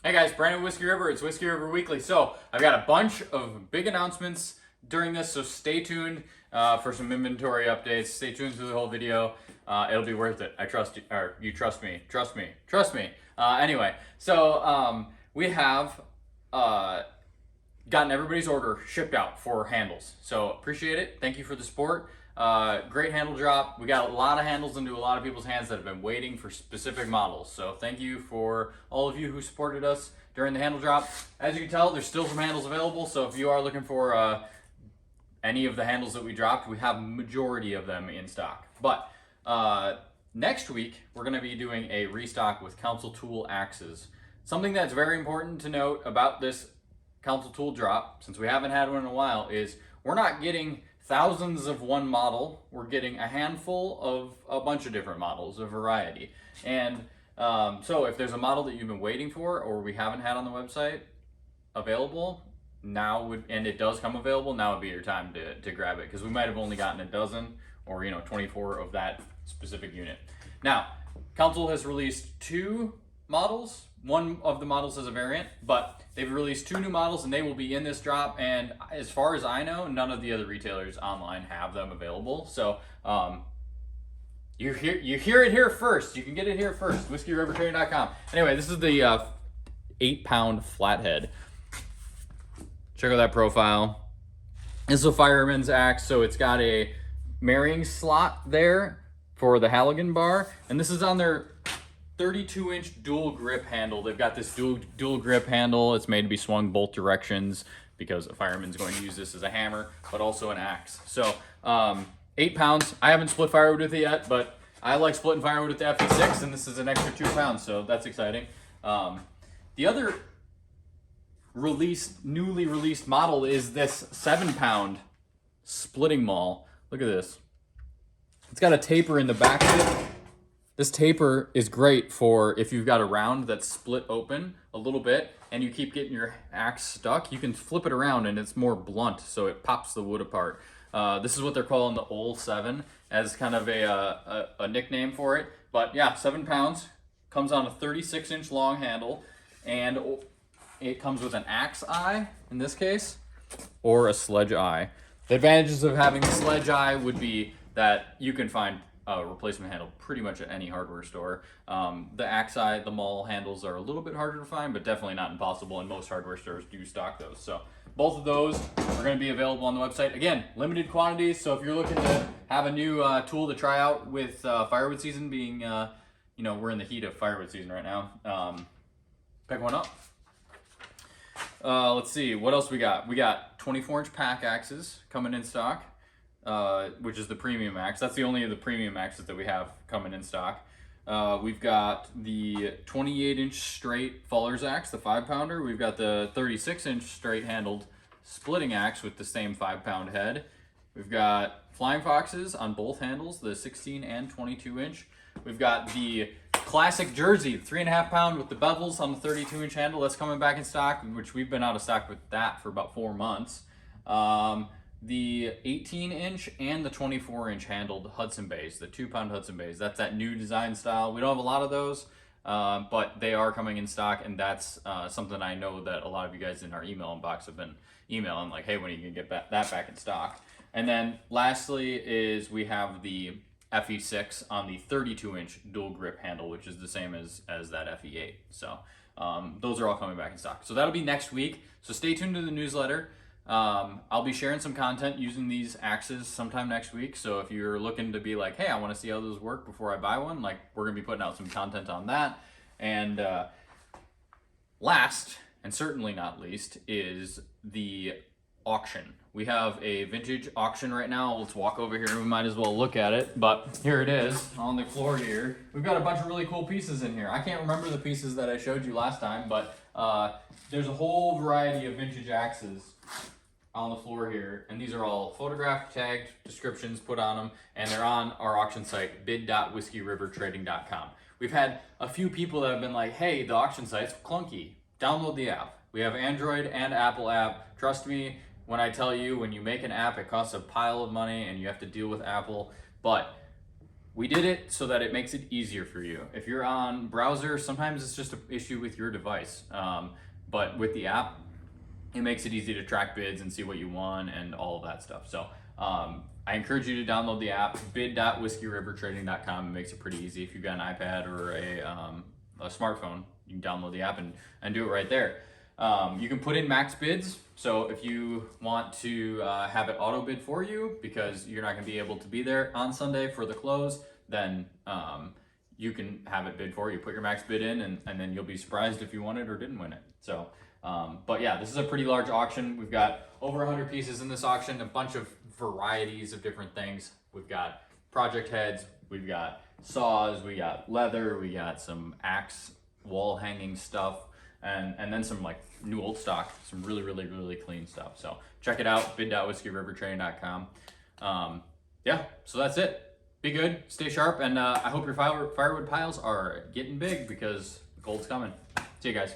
Hey guys, Brandon Whiskey River. It's Whiskey River Weekly. So I've got a bunch of big announcements during this, so stay tuned for some inventory updates. Stay tuned through the whole video. It'll be worth it. I trust you, or you trust me. Trust me. Trust me. Anyway, so we have gotten everybody's order shipped out for handles. So appreciate it. Thank you for the support. Great handle drop. We got a lot of handles into a lot of people's hands that have been waiting for specific models. So thank you for all of you who supported us during the handle drop. As you can tell, there's still some handles available. So if you are looking for any of the handles that we dropped, we have a majority of them in stock. But next week, we're going to be doing a restock with Council Tool axes. Something that's very important to note about this Council Tool drop, since we haven't had one in a while, is we're not getting thousands of one model. We're getting a handful of a bunch of different models, a variety. And so if there's a model that you've been waiting for or we haven't had on the website available, and it does come available, now would be your time to grab it, because we might have only gotten a dozen or 24 of that specific unit. Now, Council has released 2 models. One of the models is a variant, but they've released 2 new models and they will be in this drop. And as far as I know, none of the other retailers online have them available. So you hear it here first. You can get it here first. WhiskeyRiverTrading.com. Anyway, this is the 8-pound flathead. Check out that profile. This is a fireman's axe, so it's got a marrying slot there for the Halligan bar, and this is on their 32-inch dual grip handle. They've got this dual grip handle. It's made to be swung both directions because a fireman's going to use this as a hammer, but also an axe. So 8 pounds. I haven't split firewood with it yet, but I like splitting firewood with the FE6, and this is an extra 2 pounds, so that's exciting. The other newly released model is this 7-pound splitting maul. Look at this. It's got a taper in the back of it. This taper is great for if you've got a round that's split open a little bit and you keep getting your axe stuck, you can flip it around and it's more blunt, so it pops the wood apart. This is what they're calling the Ol 7 as kind of a nickname for it. But yeah, 7 pounds, comes on a 36-inch long handle, and it comes with an axe eye in this case, or a sledge eye. The advantages of having the sledge eye would be that you can find a replacement handle pretty much at any hardware store. The axe eye, the Maul handles are a little bit harder to find, but definitely not impossible, and most hardware stores do stock those. So both of those are going to be available on the website. Again, limited quantities, so if you're looking to have a new tool to try out with firewood season being, we're in the heat of firewood season right now, pick one up. Let's see, what else we got? We got 24-inch pack axes coming in stock, which is the premium axe. That's the only of the premium axes that we have coming in stock. We've got the 28-inch straight Fuller's axe, the 5-pounder. We've got the 36-inch straight-handled splitting axe with the same 5-pound head. We've got Flying Foxes on both handles, the 16 and 22-inch. We've got the classic Jersey, the 3.5-pound with the bevels on the 32-inch handle. That's coming back in stock, which we've been out of stock with that for about 4 months. The 18-inch and the 24-inch handled Hudson Bays, the 2-pound Hudson Bays. That's that new design style. We don't have a lot of those, but they are coming in stock, and that's something I know that a lot of you guys in our email inbox have been emailing, like, hey, when are you going to get that back in stock? And then lastly is we have the FE6 on the 32-inch dual grip handle, which is the same as that FE8. So those are all coming back in stock. So that'll be next week. So stay tuned to the newsletter. I'll be sharing some content using these axes sometime next week. So if you're looking to be like, hey, I want to see how those work before I buy one, like, we're going to be putting out some content on that. And last, and certainly not least, is the auction. We have a vintage auction right now. Let's walk over here. We might as well look at it, but here it is on the floor here. We've got a bunch of really cool pieces in here. I can't remember the pieces that I showed you last time, but there's a whole variety of vintage axes on the floor here, and these are all photographed, tagged, descriptions put on them, and they're on our auction site, bid.whiskeyrivertrading.com. We've had a few people that have been like, hey, the auction site's clunky. Download the app. We have Android and Apple app. Trust me when I tell you, when you make an app, it costs a pile of money and you have to deal with Apple, but We did it so that it makes it easier for you. If you're on browser, sometimes it's just an issue with your device. But with the app, it makes it easy to track bids and see what you won and all of that stuff. So I encourage you to download the app, bid.whiskeyrivertrading.com. It makes it pretty easy. If you've got an iPad or a smartphone, you can download the app and do it right there. You can put in max bids. So if you want to have it auto bid for you because you're not going to be able to be there on Sunday for the close, then you can have it bid for you. Put your max bid in, and then you'll be surprised if you won it or didn't win it. So, but yeah, this is a pretty large auction. We've got over 100 pieces in this auction, a bunch of varieties of different things. We've got project heads, we've got saws, we got leather, we got some axe wall hanging stuff, and then some like new old stock, some really clean stuff. So check it out, bid.whiskeyrivertrading.com. Yeah, so that's it. Be good, stay sharp, and I hope your firewood piles are getting big because gold's coming. See you guys.